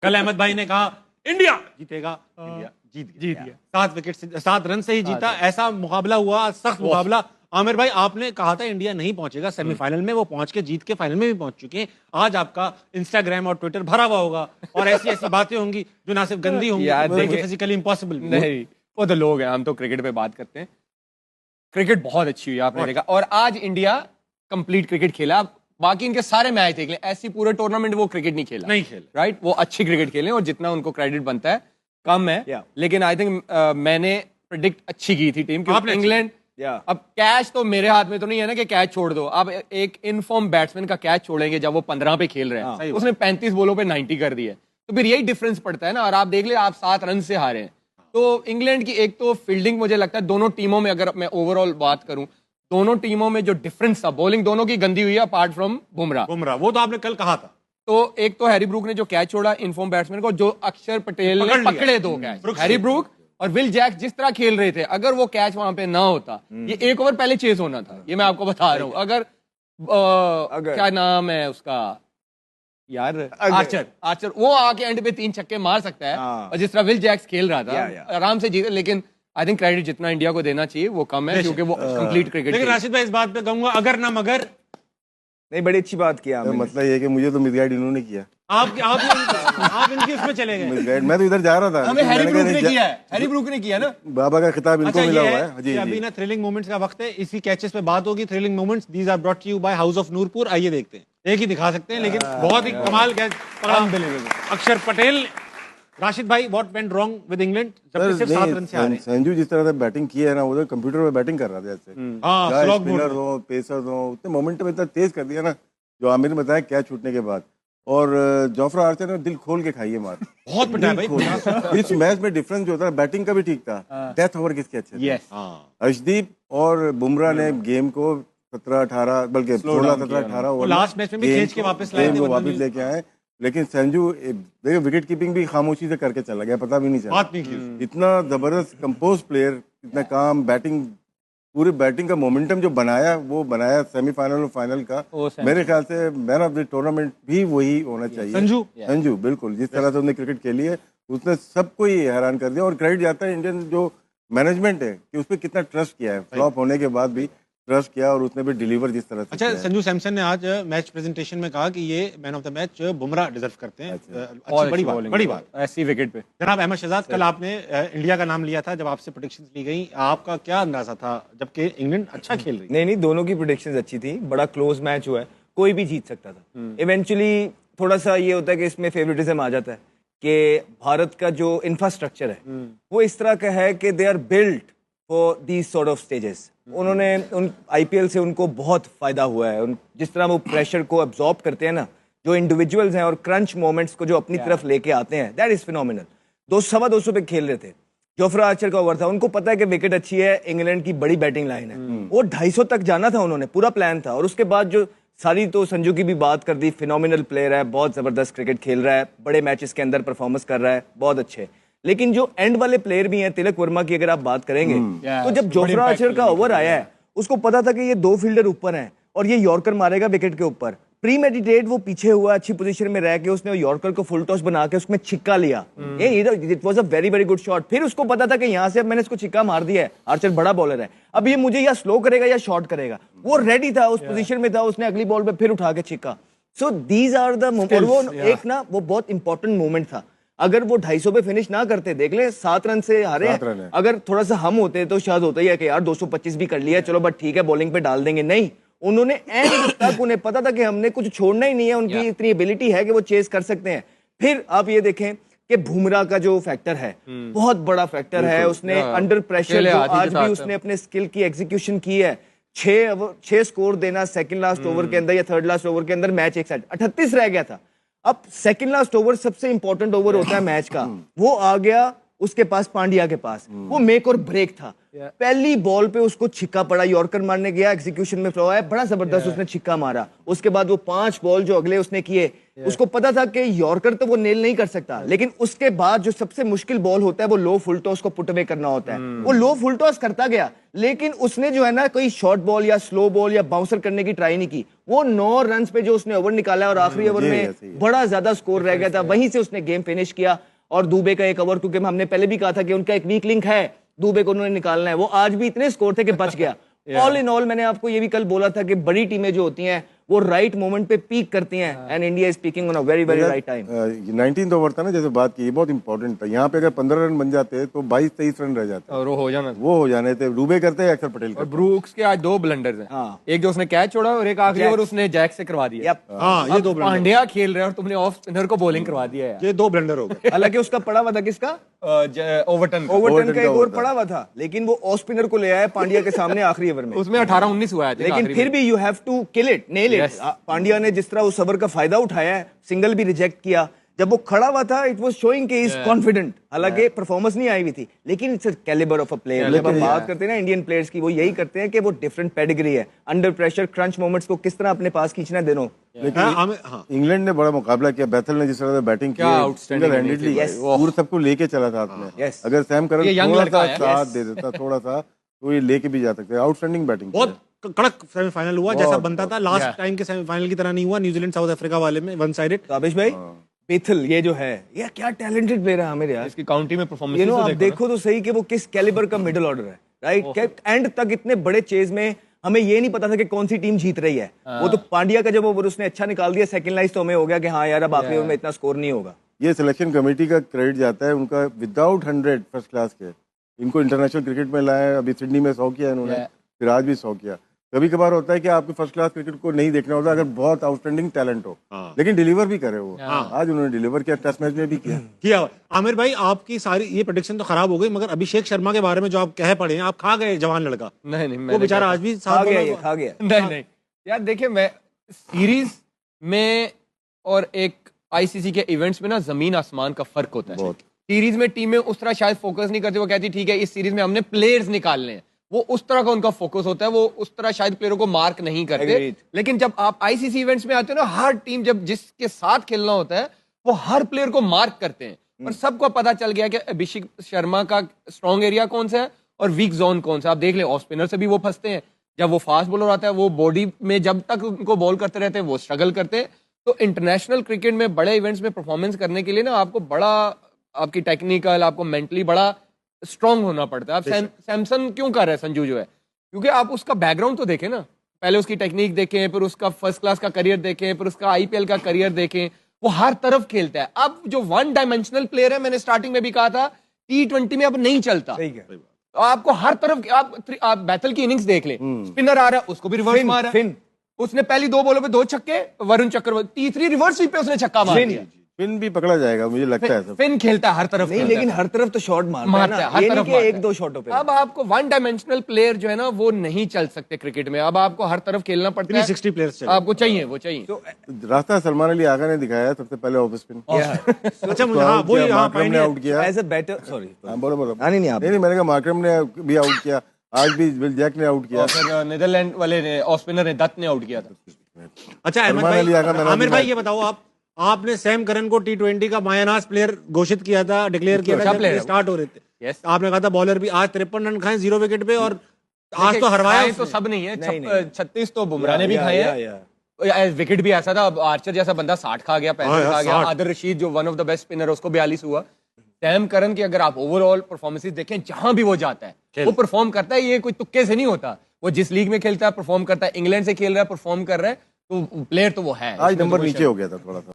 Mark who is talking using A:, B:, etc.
A: कल अहमद भाई ने कहा इंडिया जीतेगा, इंडिया जीत गया 7 विकेट से 7 रन से ही जीता। ऐसा मुकाबला हुआ, सख्त मुकाबला। आमिर भाई, आपने कहा था इंडिया नहीं पहुंचेगा सेमीफाइनल में, वो पहुंच के जीत के फाइनल में भी पहुंच चुके हैं। आज आपका इंस्टाग्राम और ट्विटर भरा हुआ होगा और ऐसी ऐसी बातें होंगी जो ना सिर्फ गंदी होंगी बल्कि फिजिकली इम्पॉसिबल।
B: नहीं, वो तो लोग हैं, हम तो क्रिकेट पे बात करते हैं। क्रिकेट बहुत अच्छी हुई आपने देखा, और आज इंडिया कंप्लीट क्रिकेट खेला। बाकी इनके सारे मैच देख लें, ऐसी पूरे टूर्नामेंट वो क्रिकेट नहीं खेला, राइट। वो अच्छी क्रिकेट खेले और जितना उनको क्रेडिट बनता है कम है। लेकिन आई थिंक मैंने प्रेडिक्ट अच्छी की थी टीम की। इंग्लैंड अब कैच तो मेरे हाथ में तो नहीं है ना कि कैच छोड़ दो। अब एक इनफॉर्म बैट्समैन का कैच छोड़ेंगे जब वो 15 पे खेल रहे हैं, उसने 35 बॉलों पे 90 कर दिए, तो फिर यही डिफरेंस पड़ता है ना। और आप देख ले, आप 7 रन से हारे हैं। तो इंग्लैंड की एक तो फील्डिंग, मुझे लगता है दोनों टीमों में, अगर मैं ओवरऑल बात करूं, दोनों टीमों में जो डिफरेंस था, बॉलिंग दोनों की गंदी हुई है अपार्ट फ्रॉम बुमराह।
A: वो तो आपने कल कहा था।
B: तो एक तो हैरी ब्रूक ने जो कैच छोड़ा इनफॉर्म बैट्समैन को, जो अक्षर पटेल ने पकड़े 2 कैच। हैरी ब्रूक और विल जैक्स जिस तरह खेल रहे थे, अगर वो कैच वहां पे ना होता, ये 1 ओवर पहले चेस होना था। ये मैं आपको बता रहा हूं। अगर क्या नाम है उसका यार, आर्चर वो आके एंड पे 3 छक्के मार सकता है, और जिस तरह विल जैक्स खेल रहा था आराम से जीते। लेकिन आई थिंक क्रेडिट जितना इंडिया को देना चाहिए वो कम है, क्योंकि वो कंप्लीट क्रिकेट।
A: लेकिन राशिद भाई, इस बात पे कहूंगा, अगर ना मगर
C: नहीं, बड़ी अच्छी बात किया।
D: मतलब ये कि मुझे तो मिसगाइड इन्होंने किया।
A: आप इनकी उसमें चले गए।
D: मैं तो इधर जा रहा था।
B: हमें हैरी ब्रूक ने किया है, हैरी ब्रूक ने किया ना।
D: बाबा का खिताब इनको मिला हुआ है। जी,
A: अभी ना थ्रिलिंग मोमेंट्स का वक्त है, इसी कैचेस पे बात होगी। Thrilling moments these are brought to you by house of Noorpur. आइए देखते हैं, एक ही दिखा सकते हैं लेकिन बहुत ही कमाल कैच पकड़ा अक्षर पटेल। राशिद भाई, what went wrong with England जब सिर्फ 7 रन से हारे?
D: संजू जिस तरह से बैटिंग की है ना, वो कंप्यूटर पे बैटिंग कर रहा था ऐसे। स्पिनर हो, पेसर हो, उतने मोमेंटम इतना तेज कर दिया ना, जो आमिर ने बताया कैच छूटने के बाद। और जोफ्रा आर्चर ने दिल खोल के खाई है मार,
A: बहुत पिटा भाई।
D: इस मैच में डिफरेंस जो था, बैटिंग का भी ठीक था, डेथ ओवर किसके अच्छे थे। अर्शदीप और बुमराह ने गेम को 17-18 बल्कि 16-17-18 ओवर
A: लास्ट मैच में भी खींच के वापस
D: लेके आए। लेकिन संजू विकेट कीपिंग भी खामोशी से करके चला गया, पता भी नहीं चला। इतना जबरदस्त कंपोज प्लेयर, इतना काम, बैटिंग, पूरी बैटिंग का मोमेंटम जो बनाया, वो बनाया सेमीफाइनल और फाइनल का। मेरे ख्याल से मैन ऑफ द टूर्नामेंट भी वही होना चाहिए। संजू बिल्कुल, जिस तरह से उसने क्रिकेट खेली है, उसने सबको ही हैरान कर दिया। और क्रेडिट जाता है इंडियन जो मैनेजमेंट है कि उस पर कितना ट्रस्ट किया है, फ्लॉप होने के बाद भी ट्रस्ट किया, और उसने भी डिलीवर जिस तरह से।
A: अच्छा, संजू सैमसन ने आज मैच प्रेजेंटेशन में कहा कि ये man of the match Bumrah deserve करते हैं। बड़ी बात ऐसी विकेट पे। जनाब अहमद शहजाद, कल आपने इंडिया का नाम लिया था जब आपसे प्रेडिक्शंस ली गई, आपका क्या अंदाजा था जबकि इंग्लैंड अच्छा खेल रही?
C: नहीं, दोनों की प्रेडिक्शंस अच्छी थी, बड़ा क्लोज मैच हुआ है, कोई भी जीत सकता था। इवेंचुअली थोड़ा सा ये होता है कि इसमें फेवरेटिज्म आ जाता है कि भारत का जो इंफ्रास्ट्रक्चर है वो इस तरह का है कि they are built for these sort of stages. उन्होंने आईपीएल से उनको बहुत फायदा हुआ है। जिस तरह वो प्रेशर को अब्जॉर्ब करते हैं ना, जो इंडिविजुअल्स हैं, और क्रंच मोमेंट्स को जो अपनी तरफ लेके आते हैं, दैट इज फिनोमिनल। 200 पे खेल रहे थे, जोफ्रा आर्चर का ओवर था, उनको पता है कि विकेट अच्छी है, इंग्लैंड की बड़ी बैटिंग लाइन है, वो 250 तक जाना था, उन्होंने पूरा प्लान था। और उसके बाद जो सारी, तो संजू की भी बात कर दी, फिनोमिनल प्लेयर है, बहुत जबरदस्त क्रिकेट खेल रहा है, बड़े मैचेस के अंदर परफॉर्मेंस कर रहा है, बहुत अच्छे। लेकिन जो एंड वाले प्लेयर भी हैं, तिलक वर्मा की अगर आप बात करेंगे, तो जब जोफ्रा आर्चर का ओवर आया है, उसको पता था कि ये 2 फील्डर ऊपर हैं और ये यॉर्कर मारेगा विकेट के ऊपर। प्री मेडिटेट वो पीछे हुआ, अच्छी पोजीशन में रह के उसने यॉर्कर को फुल टॉस बना के उसमें छिक्का लिया। It was a very very good shot. फिर उसको पता था कि यहाँ से अब मैंने इसको छिक्का मार दिया है, आर्चर बड़ा बॉलर है, अब ये मुझे या स्लो करेगा या शॉर्ट करेगा। वो रेडी था, उस पोजीशन में था, उसने अगली बॉल पे फिर उठा के छिक्का। So these are the moment. वो एक ना, वो बहुत इंपॉर्टेंट मोमेंट था। अगर वो 250 पे फिनिश ना करते, देख ले 7 रन से हारे। अगर थोड़ा सा हम होते तो शायद होता ही है कि यार 225 भी कर लिया, चलो बट ठीक है, बॉलिंग पे डाल देंगे। नहीं, उन्होंने एंड तक, उन्हें पता था कि हमने कुछ छोड़ना ही नहीं है, उनकी इतनी एबिलिटी है कि वो चेस कर सकते हैं। फिर आप ये देखें कि बुमराह का जो फैक्टर है, बहुत बड़ा फैक्टर है। उसने अंडर प्रेशर आज भी उसने अपने स्किल की एग्जीक्यूशन की है। 6 स्कोर देना सेकंड लास्ट ओवर के अंदर या थर्ड लास्ट ओवर के अंदर, मैच एक साइड 38 रह गया था। अब सेकंड लास्ट ओवर सबसे इंपॉर्टेंट ओवर होता है मैच का, वो आ गया उसके पास, पांड्या के पास। वो मेक और ब्रेक था। पहली बॉल पे उसको छिक्का पड़ा, यॉर्कर मारने गया, एग्जीक्यूशन में फ्लो आया, बड़ा जबरदस्त उसने छिक्का मारा। उसके बाद वो 5 बॉल जो अगले उसने किए, उसको पता था कि यॉर्कर तो वो नेल नहीं कर सकता, लेकिन उसके बाद जो सबसे मुश्किल बॉल होता है वो लो फुल टॉस को पुट अवे करना होता है। वो लो फुल टॉस करता गया, लेकिन उसने जो है ना कोई शॉर्ट बॉल या स्लो बॉल या बाउंसर करने की ट्राई नहीं की। वो 9 रन पे जो उसने ओवर निकाला और आखिरी ओवर में बड़ा ज्यादा स्कोर रह गया था, वहीं से उसने गेम फिनिश किया। और दुबे का एक ओवर, क्योंकि हमने पहले भी कहा था कि उनका एक वीक लिंक है, दुबे को उन्होंने निकालना है, वो आज भी इतने स्कोर थे कि बच गया। ऑल इन ऑल मैंने आपको ये भी कल बोला था कि बड़ी टीमें जो होती हैं वो राइट मोमेंट पे पीक करती हैं, and India is peeking on a very very right time.
D: 19th over था ना, जैसे बात की, ये बहुत इंपॉर्टेंट था। यहाँ पे अगर 15 रन बन जाते तो 22-23 रन रह जाते
B: और
D: वो हो जाने थे। डूबे करते हैं, अक्षर पटेल
B: और ब्रूक्स के आज 2 ब्लंडर्स हैं।
C: हाँ।
B: एक जो उसने कैच छोड़ा और एक आखिरी ओवर उसने जैक से करवा दिया।
A: हाँ, ये 2 ब्लंडर।
B: पांड्या खेल रहे हैं और तुमने ऑफ स्पिनर को बॉलिंग करवा दिया है।
A: ये 2 ब्लंडर हो गए।
C: हालांकि उसका पड़ा हुआ था किसका,
B: ओवरटन
C: ओवरटन का एक ओवर पड़ा हुआ था, लेकिन वो ऑफ स्पिनर को ले आया पांड्या के सामने आखिरी ओवर में।
B: उसमें 18-19 हुआ है,
C: लेकिन फिर भी you have to kill it, nail it. Pandya ने जिस तरह उस ओवर का फायदा उठाया है, सिंगल भी रिजेक्ट किया, जब वो खड़ा हुआ था इट वाज शोइंग कि इज कॉन्फिडेंट। हालांकि परफॉर्मेंस नहीं आई हुई थी, लेकिन it's a calibre of a player. जब हम बात करते हैं ना इंडियन प्लेयर्स की, वो यही करते हैं कि वो डिफरेंट पेडिग्री है, अंडर प्रेशर क्रंच मोमेंट्स को किस तरह अपने पास खींचना दोनों।
D: लेकिन इंग्लैंड ने बड़ा मुकाबला किया। बैथल ने जिस तरह से बैटिंग की, सिंगल हैंडेडली पूरा सबको लेके चला था हाथ में। अगर सैम करन थोड़ा सा साथ दे देता, थोड़ा सा, तो ये लेके भी जा सकते। आउटस्टैंडिंग बैटिंग,
A: बहुत कड़क सेमीफाइनल हुआ, जैसा बनता था। लास्ट टाइम के सेमीफाइनल की तरह नहीं हुआ, न्यूजीलैंड साउथ अफ्रीका वाले में वन साइडेड।
C: काबिश भाई, बेथल ये जो है, ये क्या टैलेंटेड प्लेयर है हमें यार।
B: इसकी काउंटी में परफॉर्मेंस
C: यू नो, आप देखो तो सही कि वो किस कैलिबर का मिडिल ऑर्डर है, राइट। एंड तक इतने बड़े चेज में हमें ये नहीं पता था कि कौन सी टीम जीत रही है। वो तो पांड्या का जब ओवर उसने अच्छा निकाल दिया, सेकंड लाइस, तो हमें हो गया कि हाँ यार अब आखिरी ओवर में इतना स्कोर नहीं होगा।
D: ये सिलेक्शन कमेटी का क्रेडिट जाता है उनका। विदाउट 100 फर्स्ट क्लास के इनको इंटरनेशनल क्रिकेट में लाए। अभी सिडनी में 100 किया इन्होंने, फिर आज भी 100 किया। कभी कभार होता है कि आपको फर्स्ट क्लास क्रिकेट को नहीं देखना होता अगर बहुत आउटस्टैंडिंग टैलेंट हो, लेकिन डिलीवर भी करे वो। आज उन्होंने डिलीवर किया, टेस्ट मैच में भी किया।
A: आमिर भाई, आपकी सारी ये प्रेडिक्शन तो खराब हो गई, मगर अभिषेक शर्मा के बारे में जो आप कह पड़े हैं, आप खा गए जवान लड़का।
B: नहीं,
A: वो बेचारा आज भी
C: खा गया।
B: नहीं यार, देखिए, मैं सीरीज में और एक आईसीसी के इवेंट्स में ना जमीन आसमान का फर्क होता है। सीरीज में टीमें उस तरह शायद फोकस नहीं करती, वो कहती ठीक है इस सीरीज में हमने प्लेयर्स निकालने हैं, वो उस तरह का उनका फोकस होता है, वो उस तरह शायद प्लेयरों को मार्क नहीं करते। लेकिन जब आप आईसीसी इवेंट्स में आते हो ना, हर टीम जब जिसके साथ खेलना होता है वो हर प्लेयर को मार्क करते हैं, और सबको पता चल गया कि अभिषेक शर्मा का स्ट्रॉन्ग एरिया कौन सा है और वीक जोन कौन सा। आप देख लें, ऑफ स्पिनर से भी वो फंसते हैं, जब वो फास्ट बॉलर आता है वो बॉडी में जब तक उनको बॉल करते रहते हैं वो स्ट्रगल करते हैं। तो इंटरनेशनल क्रिकेट में बड़े इवेंट्स में परफॉर्मेंस करने के लिए ना आपको बड़ा, आपकी टेक्निकल, आपको मेंटली बड़ा स्ट्रांग होना पड़ता है। आप सैमसन क्यों कर रहे हैं संजू जो है, क्योंकि आप उसका बैकग्राउंड तो देखें ना, पहले उसकी टेक्निक देखें, फिर उसका फर्स्ट क्लास का करियर देखें, फिर उसका आईपीएल का करियर देखें, वो हर तरफ खेलता है। अब जो वन डायमेंशनल प्लेयर है, मैंने स्टार्टिंग में भी कहा था, T20 में अब नहीं चलता। तो आपको हर तरफ, आप बैथल की इनिंग्स देख ले, स्पिनर आ रहा है उसको भी रिवर्स मारा, उसने पहली 2 बॉलों पे 2 छक्के, वरुण चक्रवर्ती तीसरी रिवर्स स्वीप पे उसने छक्का मार दिया।
D: फिन भी पकड़ा जाएगा मुझे लगता है।
B: फिन खेलता है हर तरफ,
C: नहीं, लेकिन हर तरफ तो शॉट मारता है, हर तरफ 1-2 शॉटों पे।
B: अब आपको वन डायमेंशनल प्लेयर जो है ना वो नहीं चल सकते क्रिकेट में, अब आपको हर तरफ खेलना पड़ता है।
A: 360 प्लेयर्स
B: आपको चाहिए, वो चाहिए।
D: तो रास्ता सलमान अली आगा ने दिखाया सबसे पहले ऑफ स्पिन।
A: अच्छा, वो
D: मार्करम ने आउट किया
C: एज अ बैटर। सॉरी,
D: बोलो।
C: नहीं,
D: मैंने कहा मार्करम ने भी आउट किया, आज भी विल जैक ने आउट किया,
B: फिर नीदरलैंड वाले ने ऑफ स्पिनर ने दत्त ने आउट किया था।
A: अच्छा आमिर भाई, ये बताओ, आपने सैम करन को T20 का मायानास प्लेयर घोषित किया था, डिक्लेयर किया था जब स्टार्ट हो रहे थे। आपने कहा था बॉलर भी आज 53 रन खाए 0 विकेट पे, और आज तो हरवाया
B: तो सब नहीं है, 36 तो बुमराह ने भी खाए हैं। विकेट भी ऐसा था, आर्चर जैसा बंदा 60 खा गया, 65 खा गया। आदिल रशीद जो one of the best spinner, उसको 42 हुआ। सैम करन की अगर आप ओवरऑल परफॉर्मेंसेस देखें, जहां भी वो जाता है वो परफॉर्म करता है। ये कोई तुक्के से नहीं होता, वो जिस लीग में खेलता है परफॉर्म करता है। इंग्लैंड से खेल रहा है, परफॉर्म कर रहा है, तो प्लेयर तो वो है।
D: आज नंबर नीचे हो गया था थोड़ा सा।